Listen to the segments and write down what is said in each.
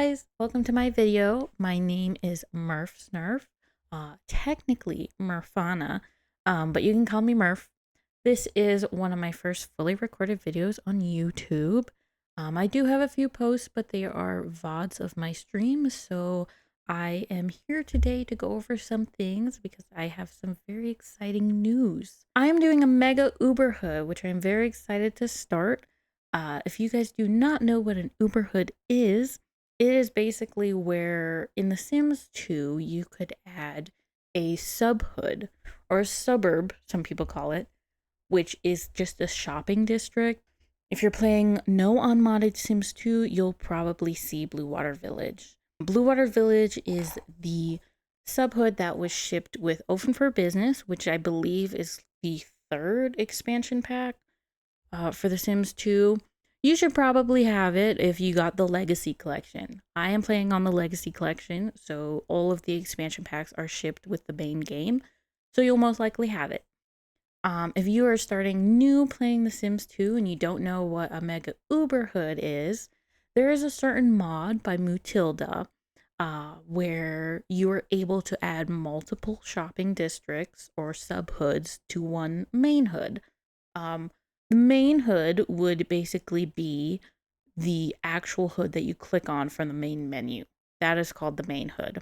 guys, welcome to my video. My name is Murph Snurf, technically Murfana, but you can call me Murph. This is one of my first fully recorded videos on YouTube. I do have a few posts, but they are VODs of my streams, so I am here today to go over some things because I have some very exciting news. I am doing a mega Uberhood, which I'm very excited to start. If you guys do not know what an Uberhood is, it is basically where in The Sims 2 you could add a subhood or a suburb, some people call it, which is just a shopping district. If you're playing no unmodded Sims 2, you'll probably see Blue Water Village. Blue Water Village is the subhood that was shipped with Open for Business, which I believe is the third expansion pack for The Sims 2. You should probably have it if you got the Legacy Collection. I am playing on the Legacy Collection, so all of the expansion packs are shipped with the main game, so you'll most likely have it. If you are starting new playing The Sims 2 and you don't know what a Mega Uberhood is, there is a certain mod by Mutilda where you are able to add multiple shopping districts or subhoods to one main hood. The main hood would basically be the actual hood that you click on from the main menu. That is called the main hood.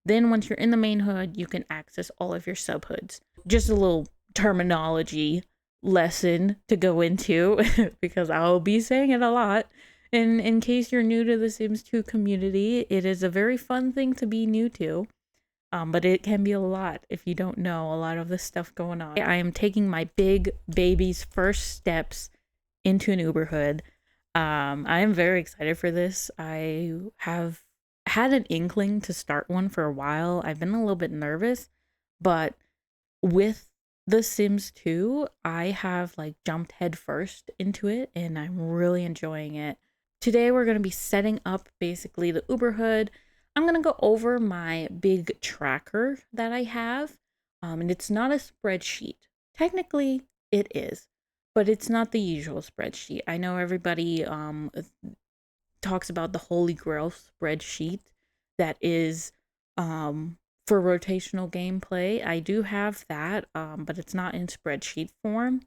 Then once you're in the main hood, you can access all of your subhoods. Just a little terminology lesson to go into because I'll be saying it a lot. And in case you're new to the Sims 2 community, it is a very fun thing to be new to. But it can be a lot if you don't know a lot of the stuff going on. I am taking my big baby's first steps into an Uberhood. I am very excited for this. I have had an inkling to start one for a while. I've been a little bit nervous, but with The Sims 2, I have like jumped headfirst into it and I'm really enjoying it. Today we're going to be setting up basically the Uberhood. I'm going to go over my big tracker that I have, and it's not a spreadsheet. Technically, it is, but it's not the usual spreadsheet. I know everybody talks about the Holy Grail spreadsheet that is for rotational gameplay. I do have that, but it's not in spreadsheet form.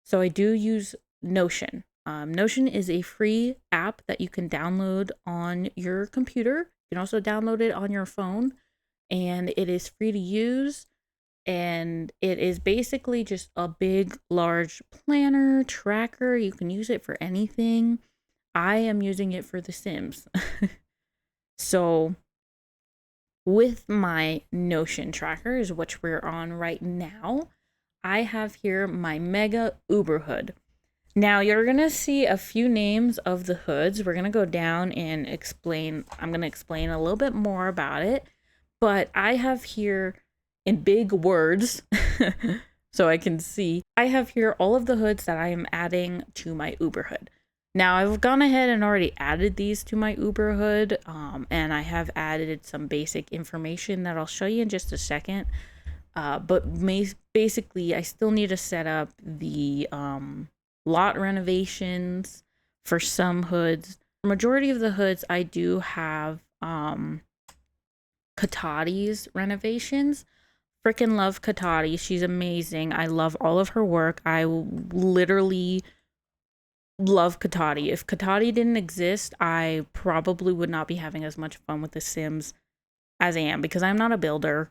So I do use Notion. Notion is a free app that you can download on your computer. You can also download it on your phone, and it is free to use. And it is basically just a big, large planner, tracker. You can use it for anything. I am using it for The Sims. So with my Notion tracker, is which we're on right now, I have here my Mega Uberhood. Now you're going to see a few names of the hoods. We're going to go down and I'm going to explain a little bit more about it. But I have here in big words, so I can see, I have here all of the hoods that I am adding to my Uberhood. Now I've gone ahead and already added these to my Uberhood, and I have added some basic information that I'll show you in just a second. But basically I still need to set up the lot renovations for some hoods. The majority of the hoods I do have Katati's renovations. Freaking love Katati. She's amazing. I love all of her work. I literally love Katati. If Katati didn't exist, I probably would not be having as much fun with The Sims as I am because I'm not a builder.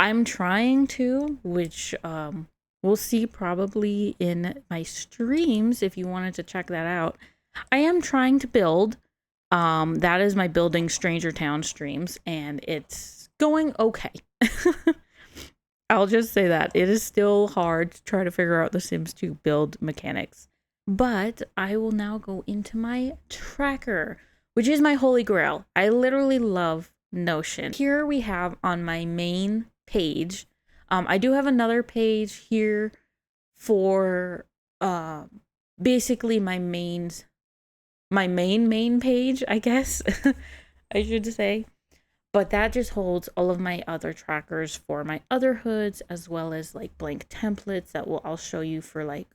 I'm trying to, which we'll see probably in my streams if you wanted to check that out. I am trying to build. That is my building Stranger Town streams, and it's going okay. I'll just say that. It is still hard to try to figure out The Sims 2 build mechanics. But I will now go into my tracker, which is my holy grail. I literally love Notion. Here we have on my main page, I do have another page here for basically my main page, I guess I should say. But that just holds all of my other trackers for my other hoods, as well as like blank templates that I'll show you for like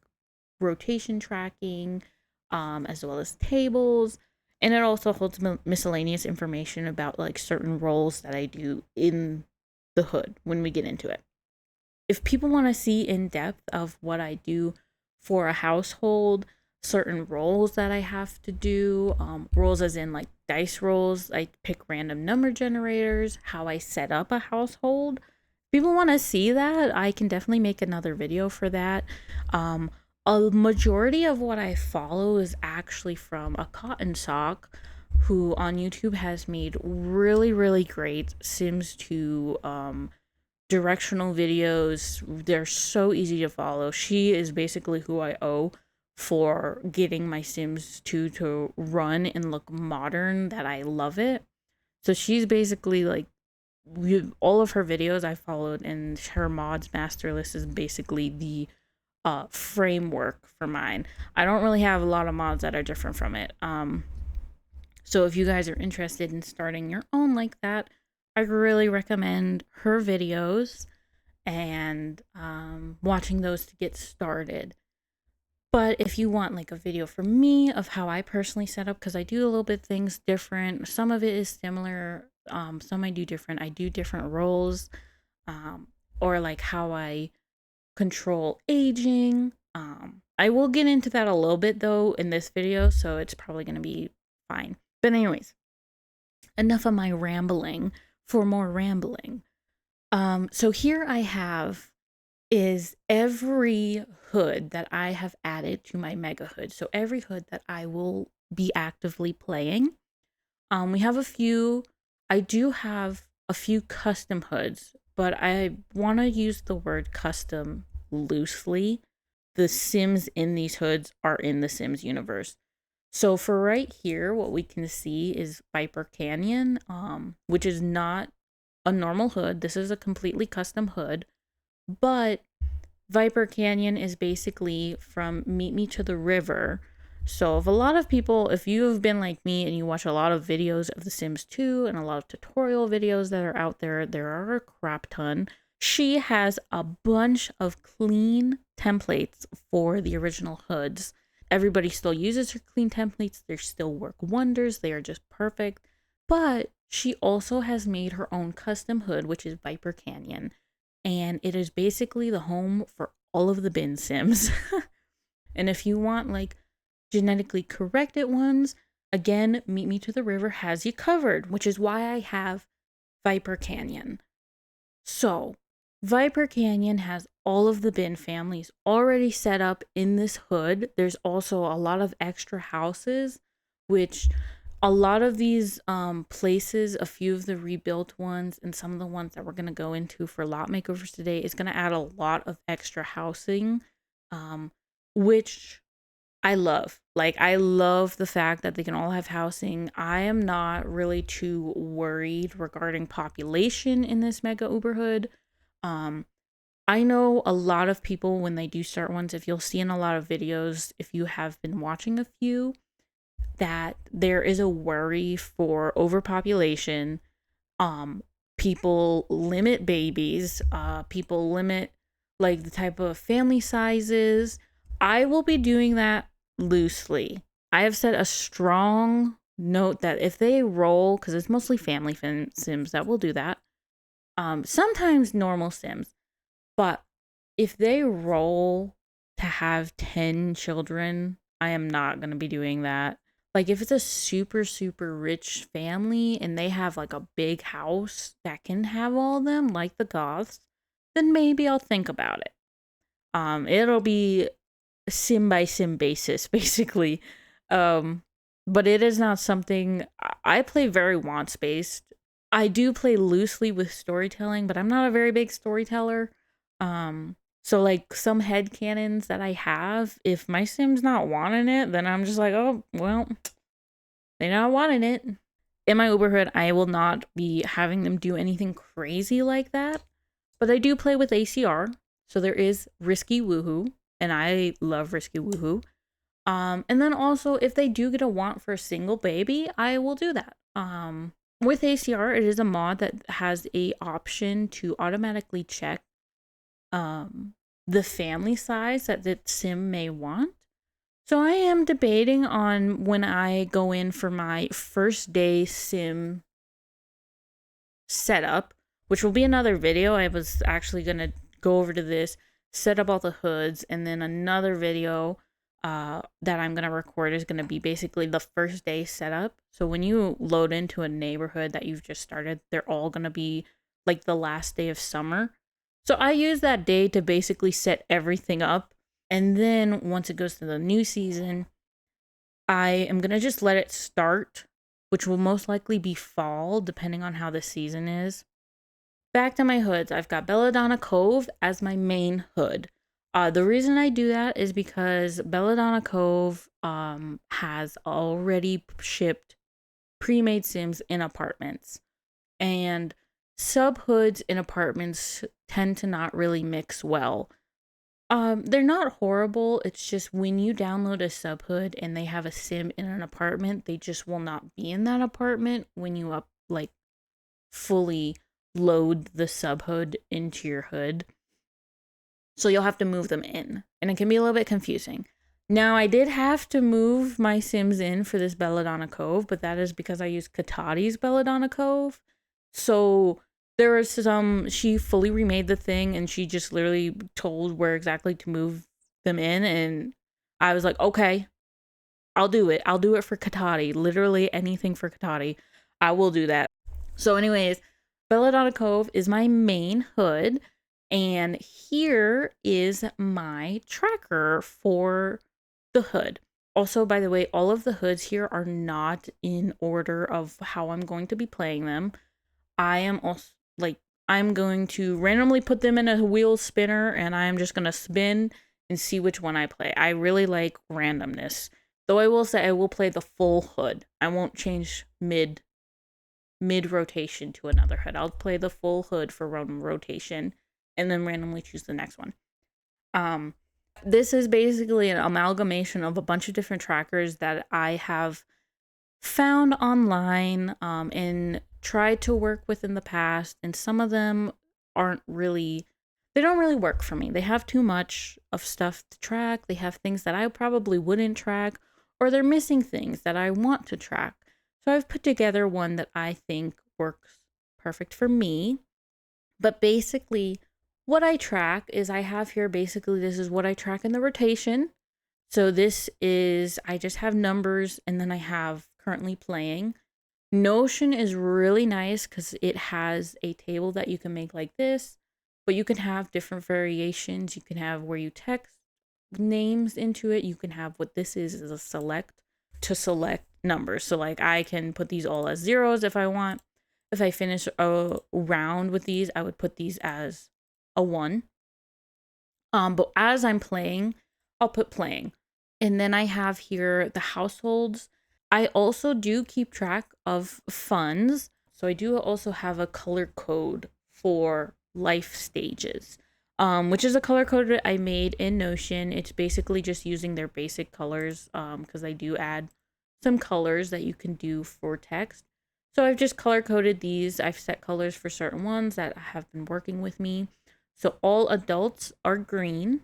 rotation tracking, as well as tables. And it also holds miscellaneous information about like certain roles that I do in the hood when we get into it. If people want to see in depth of what I do for a household, certain roles that I have to do, roles as in like dice rolls, I pick random number generators, how I set up a household. If people want to see that, I can definitely make another video for that. A majority of what I follow is actually from a cotton sock who on YouTube has made really, really great Sims 2 directional videos. They're so easy to follow. She is basically who I owe for getting my Sims 2 to run and look modern, that I love it. So she's basically like, all of her videos I followed, and her mods master list is basically the framework for mine. I don't really have a lot of mods that are different from it. So if you guys are interested in starting your own like that, I really recommend her videos and watching those to get started. But if you want like a video from me of how I personally set up, because I do a little bit things different, some of it is similar, some I do different. I do different roles, or like how I control aging. I will get into that a little bit though in this video, so it's probably going to be fine. But anyways, enough of my rambling for more rambling. So here I have is every hood that I have added to my mega hood. So every hood that I will be actively playing. We have a few. I do have a few custom hoods, but I want to use the word custom loosely. The Sims in these hoods are in the Sims universe. So for right here, what we can see is Viper Canyon, which is not a normal hood. This is a completely custom hood, but Viper Canyon is basically from Meet Me to the River. So if a lot of people, if you have been like me and you watch a lot of videos of The Sims 2 and a lot of tutorial videos that are out there, there are a crap ton. She has a bunch of clean templates for the original hoods. Everybody still uses her clean templates. They still work wonders. They are just perfect. But she also has made her own custom hood, which is Viper Canyon. And it is basically the home for all of the bin Sims. And if you want like genetically corrected ones, again, Meet Me to the River has you covered, which is why I have Viper Canyon. So Viper Canyon has all of the bin families already set up in this hood. There's also a lot of extra houses, which a lot of these places, a few of the rebuilt ones and some of the ones that we're going to go into for lot makeovers today, is going to add a lot of extra housing, which I love. Like, I love the fact that they can all have housing. I am not really too worried regarding population in this mega Uberhood. I know a lot of people when they do start ones, if you'll see in a lot of videos, if you have been watching a few, that there is a worry for overpopulation. People limit babies, people limit like the type of family sizes. I will be doing that loosely. I have set a strong note that if they roll, because it's mostly family Sims that will do that, sometimes normal Sims, but if they roll to have 10 children, I am not going to be doing that. Like, if it's a super, super rich family and they have like a big house that can have all of them, like the Goths, then maybe I'll think about it. It'll be sim by sim basis, basically. But it is not something I play very wants based. I do play loosely with storytelling, but I'm not a very big storyteller. So like some headcanons that I have, if my sim's not wanting it, then I'm just like, oh, well, they're not wanting it. In my Uberhood, I will not be having them do anything crazy like that. But I do play with ACR. So there is Risky Woohoo, and I love Risky Woohoo. And then also, if they do get a want for a single baby, I will do that. With ACR, it is a mod that has a option to automatically check the family size that the sim may want. So I am debating on when I go in for my first day sim setup, which will be another video. I was actually going to go over to this, set up all the hoods, and then another video that I'm going to record is going to be basically the first day setup. So when you load into a neighborhood that you've just started, they're all going to be like the last day of summer. So I use that day to basically set everything up. And then once it goes to the new season, I am going to just let it start, which will most likely be fall, depending on how the season is. Back to my hoods. I've got Belladonna Cove as my main hood. The reason I do that is because Belladonna Cove has already shipped pre-made sims in apartments. And sub hoods in apartments tend to not really mix well. They're not horrible. It's just when you download a subhood and they have a sim in an apartment, they just will not be in that apartment when you fully load the subhood into your hood. So you'll have to move them in, and it can be a little bit confusing. Now, I did have to move my sims in for this Belladonna Cove, but that is because I used Katati's Belladonna Cove. So there was she fully remade the thing, and she just literally told where exactly to move them in, and I was like, okay, I'll do it. I'll do it for Katati. Literally anything for Katati. I will do that. So anyways, Belladonna Cove is my main hood, and here is my tracker for the hood. Also, by the way, all of the hoods here are not in order of how I'm going to be playing them. I am also I'm going to randomly put them in a wheel spinner, and I'm just going to spin and see which one I play. I really like randomness. Though I will say I will play the full hood. I won't change mid rotation to another hood. I'll play the full hood for rotation and then randomly choose the next one. This is basically an amalgamation of a bunch of different trackers that I have found online and tried to work with in the past, and some of them they don't really work for me. They have too much of stuff to track. They have things that I probably wouldn't track, or they're missing things that I want to track. So I've put together one that I think works perfect for me. But basically, what I track is I have here, basically, this is what I track in the rotation. So this is, I just have numbers, and then I have currently playing. Notion is really nice because it has a table that you can make like this, but you can have different variations. You can have where you text names into it. You can have what this is a select to select numbers. So like I can put these all as zeros if I want. If I finish a round with these, I would put these as a 1. But as I'm playing, I'll put playing. And then I have here the households. I also do keep track of funds. So I do also have a color code for life stages, which is a color code that I made in Notion. It's basically just using their basic colors because I do add some colors that you can do for text. So I've just color coded these. I've set colors for certain ones that have been working with me. So all adults are green,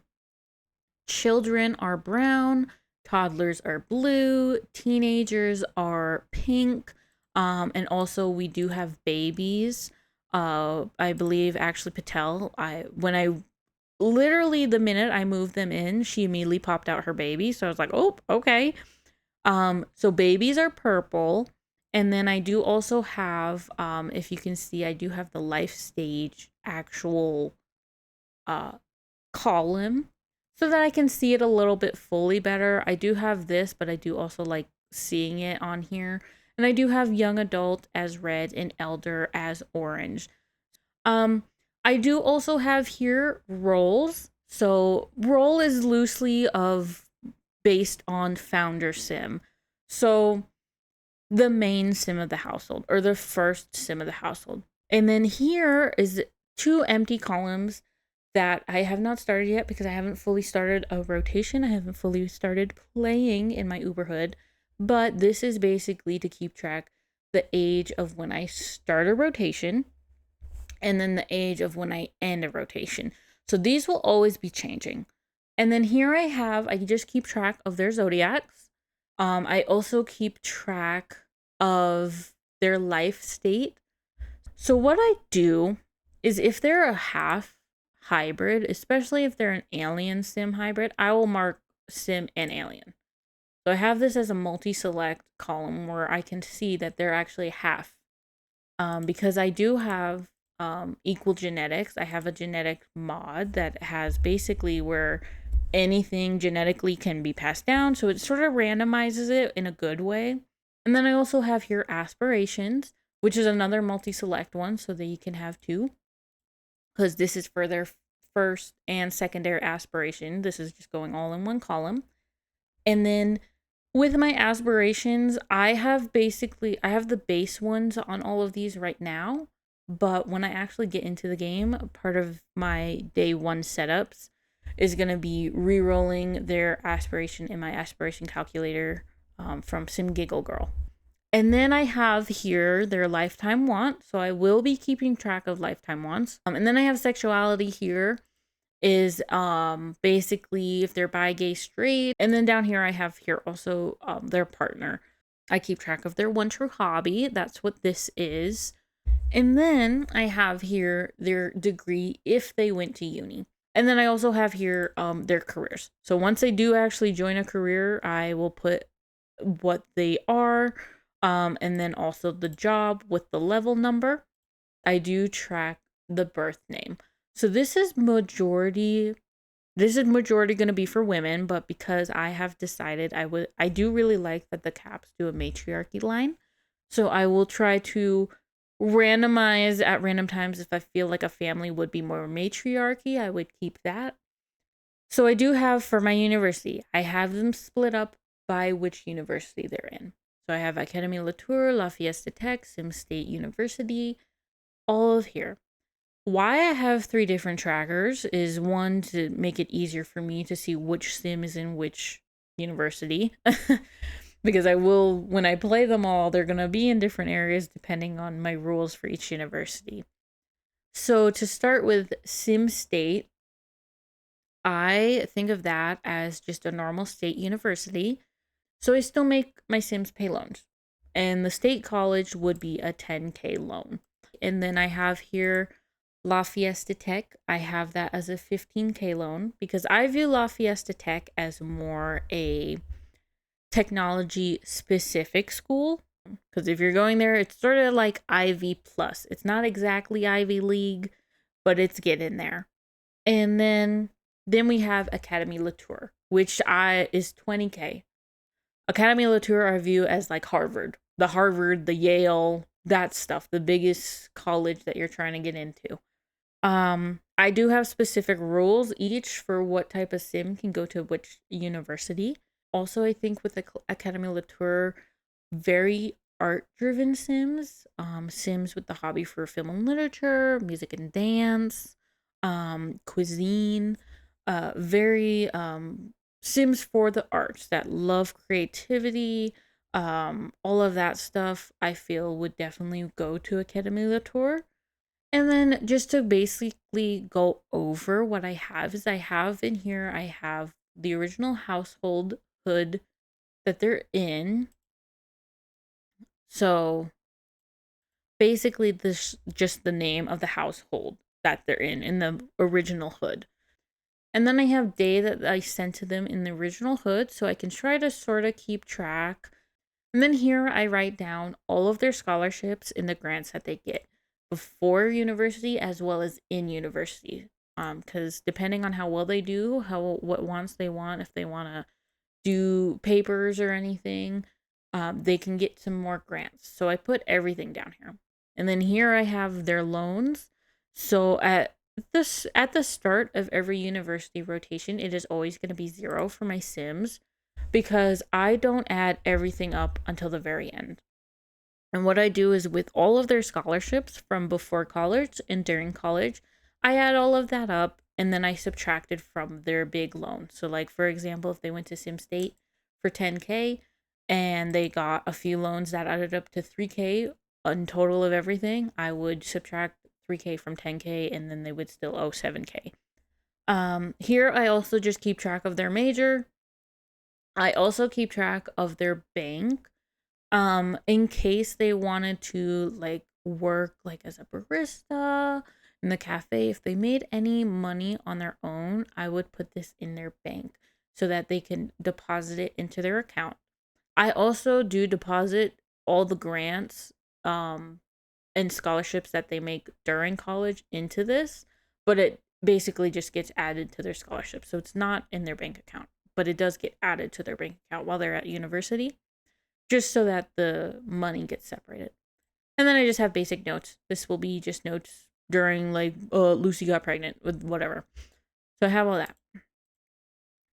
children are brown, toddlers are blue, teenagers are pink, and also we do have babies. I believe actually Patel, when I literally the minute I moved them in, she immediately popped out her baby. So I was like, oh, okay. So babies are purple. And then I do also have, if you can see, I do have the life stage actual column so that I can see it a little bit fully better. I do have this, but I do also like seeing it on here. And I do have young adult as red and elder as orange. I do also have here roles. So role is loosely based on founder sim. So the main sim of the household, or the first sim of the household. And then here is 2 empty columns that I have not started yet because I haven't fully started a rotation. I haven't fully started playing in my Uberhood. But this is basically to keep track the age of when I start a rotation and then the age of when I end a rotation. So these will always be changing. And then here I just keep track of their zodiacs. I also keep track of their life state. So what I do is if they're a half hybrid, especially if they're an alien sim hybrid, I will mark sim and alien. So I have this as a multi-select column where I can see that they're actually half. Because I do have equal genetics. I have a genetic mod that has basically where anything genetically can be passed down. So it sort of randomizes it in a good way. And then I also have here aspirations, which is another multi-select one so that you can have two. Because this is for their first and secondary aspiration. This is just going all in one column. And then with my aspirations, I have the base ones on all of these right now. But when I actually get into the game, part of my day one setups is going to be re-rolling their aspiration in my aspiration calculator from Sim Giggle Girl. And then I have here their lifetime want. So I will be keeping track of lifetime wants. And then I have sexuality here is basically if they're bi, gay, straight. And then down here I have here also their partner. I keep track of their one true hobby. That's what this is. And then I have here their degree if they went to uni. And then I also have here their careers. So once they do actually join a career, I will put what they are, and then also the job with the level number. I do track the birth name. So this is majority going to be for women, but because I have decided I do really like that the caps do a matriarchy line. So I will try to randomize at random times if I feel like a family would be more matriarchy, I would keep that. So I do have for my university, I have them split up by which university they're in. So I have Académie Latour, La Fiesta Tech, Sim State University, all of here. Why I have 3 different trackers is one, to make it easier for me to see which sim is in which university. Because when I play them all, they're going to be in different areas depending on my rules for each university. So to start with Sim State, I think of that as just a normal state university. So I still make my Sims pay loans. And the state college would be a 10K loan. And then I have here La Fiesta Tech. I have that as a 15K loan because I view La Fiesta Tech as more a technology specific school. Because if you're going there, it's sort of like Ivy Plus. It's not exactly Ivy League, but it's getting there. And then we have Académie Latour, which is 20K. Académie Latour I view as like Harvard, the Yale, that stuff, the biggest college that you're trying to get into. I do have specific rules each for what type of sim can go to which university. Also, I think with the Académie Latour, very art-driven sims, sims with the hobby for film and literature, music and dance, cuisine, very sims for the arts that love creativity, all of that stuff I feel would definitely go to Académie Latour. And then just to basically go over what I have is I have the original household hood that they're in. So basically this just the name of the household that they're in the original hood. And then I have day that I sent to them in the original hood so I can try to sort of keep track. And then here I write down all of their scholarships and the grants that they get before university as well as in university. Because depending on how well they do, what wants they want, if they want to do papers or anything, they can get some more grants. So I put everything down here. And then here I have their loans. So at the start of every university rotation, it is always going to be 0 for my Sims because I don't add everything up until the very end. And what I do is with all of their scholarships from before college and during college, I add all of that up and then I subtracted from their big loan. So like, for example, if they went to Sim State for 10K and they got a few loans that added up to 3K in total of everything, I would subtract 3K from 10K and then they would still owe 7K. Here I also just keep track of their major. I also keep track of their bank. In case they wanted to like work like as a barista in the cafe, if they made any money on their own, I would put this in their bank so that they can deposit it into their account. I also do deposit all the grants and scholarships that they make during college into this, but it basically just gets added to their scholarship. So it's not in their bank account, but it does get added to their bank account while they're at university, just so that the money gets separated. And then I just have basic notes. This will be just notes during like Lucy got pregnant with whatever. So I have all that.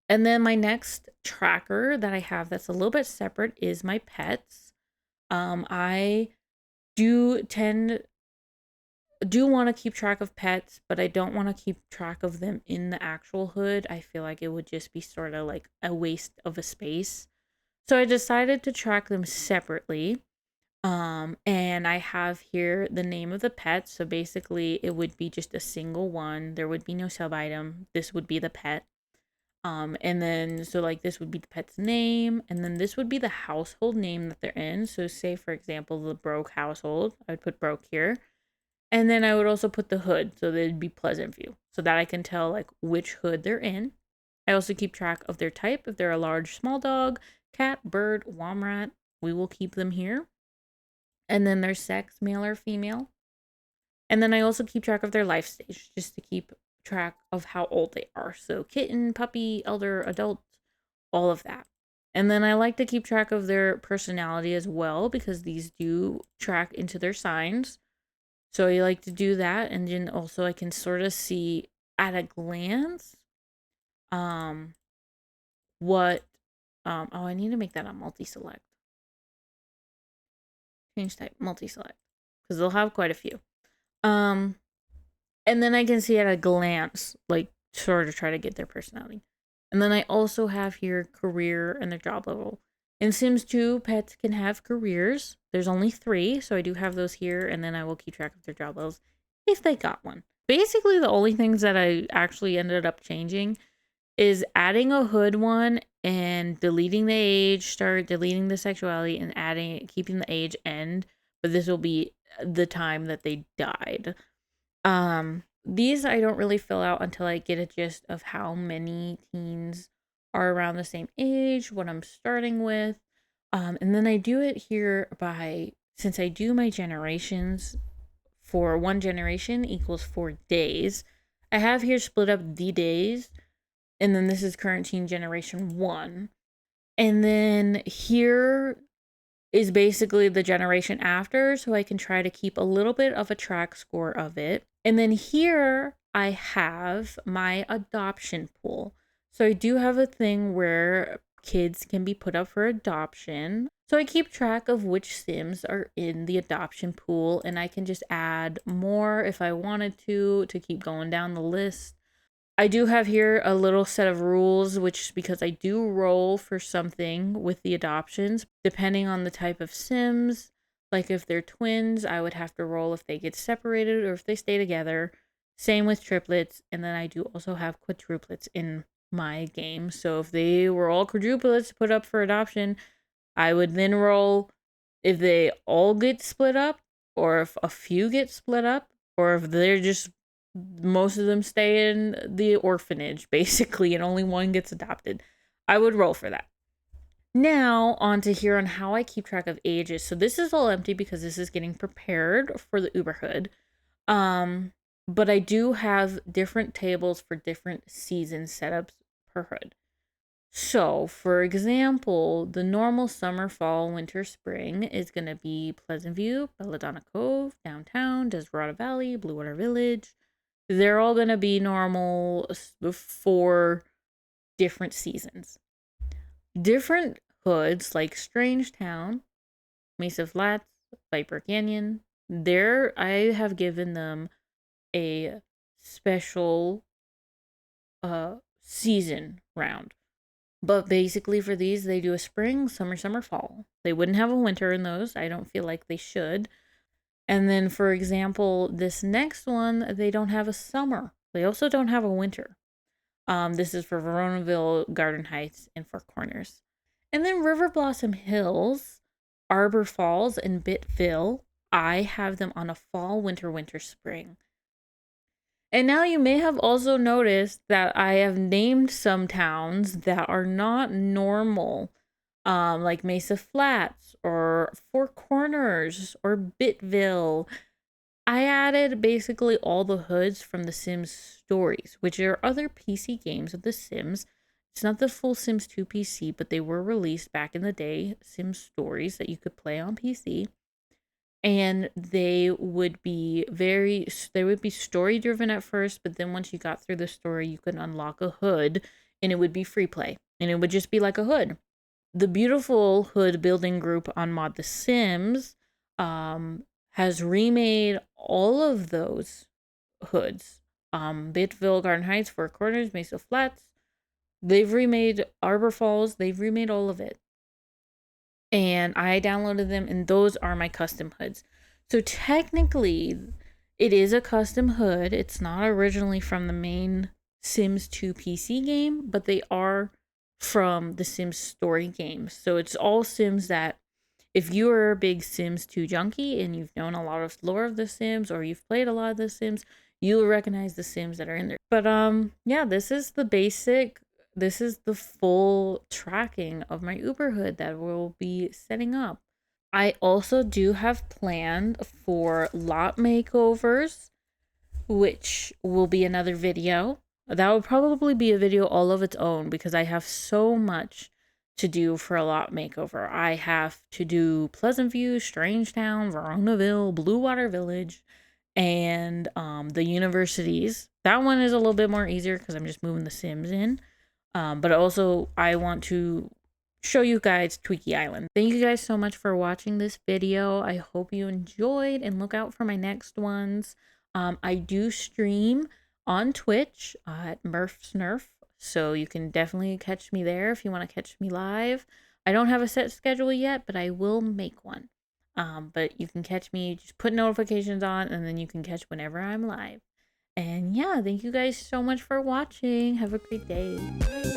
And then my next tracker that I have that's a little bit separate is my pets. I do want to keep track of pets, but I don't want to keep track of them in the actual hood. I feel like it would just be sort of like a waste of a space. So I decided to track them separately. And I have here the name of the pet. So basically it would be just a single one. There would be no sub item. This would be the pet. And then so like this would be the pet's name, and then this would be the household name that they're in. So say for example the Broke household, I would put Broke here. And then I would also put the hood, so they'd be Pleasant View, so that I can tell like which hood they're in. I also keep track of their type. If they're a large, small dog, cat, bird, womrat, we will keep them here. And then their sex, male or female. And then I also keep track of their life stage, just to keep track of how old they are. So kitten, puppy, elder, adult, all of that. And then I like to keep track of their personality as well, because these do track into their signs. So I like to do that, and then also I can sort of see at a glance um what oh, I need to make that a multi-select. Change type multi-select, because they'll have quite a few. Um and then I can see at a glance, like sort of try to get their personality. And then I also have here career and their job level. In Sims 2, pets can have careers. There's only 3, so I do have those here, and then I will keep track of their job levels if they got one. Basically, the only things that I actually ended up changing is adding a hood one and deleting the age, start deleting the sexuality, and keeping the age end. But this will be the time that they died. These I don't really fill out until I get a gist of how many teens are around the same age, what I'm starting with. And then I do it here by, since I do my generations for one generation equals 4 days, I have here split up the days, and then this is current teen generation 1. And then here is basically the generation after, so I can try to keep a little bit of a track score of it. And then here I have my adoption pool. So I do have a thing where kids can be put up for adoption. So I keep track of which Sims are in the adoption pool, and I can just add more if I wanted to keep going down the list. I do have here a little set of rules, which because I do roll for something with the adoptions, depending on the type of Sims. Like if they're twins, I would have to roll if they get separated or if they stay together. Same with triplets. And then I do also have quadruplets in my game. So if they were all quadruplets put up for adoption, I would then roll if they all get split up, or if a few get split up, or if they're just most of them stay in the orphanage basically and only one gets adopted. I would roll for that. Now on to here on how I keep track of ages. So this is all empty because this is getting prepared for the Uberhood. But I do have different tables for different season setups per hood. So, for example, the normal summer, fall, winter, spring is going to be Pleasant View, Belladonna Cove, Downtown, Desperado Valley, Blue Water Village. They're all going to be normal for different seasons. Different hoods like Strange Town, Mesa Flats, Viper Canyon, there I have given them a special season round. But basically for these, they do a spring, summer, fall. They wouldn't have a winter in those. I don't feel like they should. And then, for example, this next one, they don't have a summer. They also don't have a winter. This is for Veronaville, Garden Heights, and Four Corners. And then River Blossom Hills, Arbor Falls, and Bittville, I have them on a fall, winter, winter, spring. And now you may have also noticed that I have named some towns that are not normal, like Mesa Flats or Four Corners or Bittville. I added basically all the hoods from The Sims Stories, which are other PC games of The Sims. It's not the full Sims 2 PC, but they were released back in the day, Sims Stories that you could play on PC. And they would be story driven at first, but then once you got through the story, you could unlock a hood and it would be free play. And it would just be like a hood. The beautiful hood building group on Mod The Sims has remade all of those hoods. Bittville, Garden Heights, Four Corners, Mesa Flats. They've remade Arbor Falls. They've remade all of it. And I downloaded them, and those are my custom hoods. So technically, it is a custom hood. It's not originally from the main Sims 2 PC game, but they are from the Sims story games. So it's all Sims that, if you are a big Sims 2 junkie and you've known a lot of lore of the Sims, or you've played a lot of the Sims, you'll recognize the Sims that are in there. But yeah, this is the basic. This is the full tracking of my Uberhood that we'll be setting up. I also do have planned for lot makeovers, which will be another video. That will probably be a video all of its own because I have so much to do for a lot makeover. I have to do Pleasant View, Strangetown, Veronaville, Blue Water Village, and the universities. That one is a little bit more easier because I'm just moving the Sims in. But also, I want to show you guys Tweaky Island. Thank you guys so much for watching this video. I hope you enjoyed, and look out for my next ones. I do stream on Twitch at Murphsnerf, so you can definitely catch me there if you want to catch me live. I don't have a set schedule yet, but I will make one. But you can catch me, just put notifications on, and then you can catch whenever I'm live. And yeah, thank you guys so much for watching. Have a great day. Bye.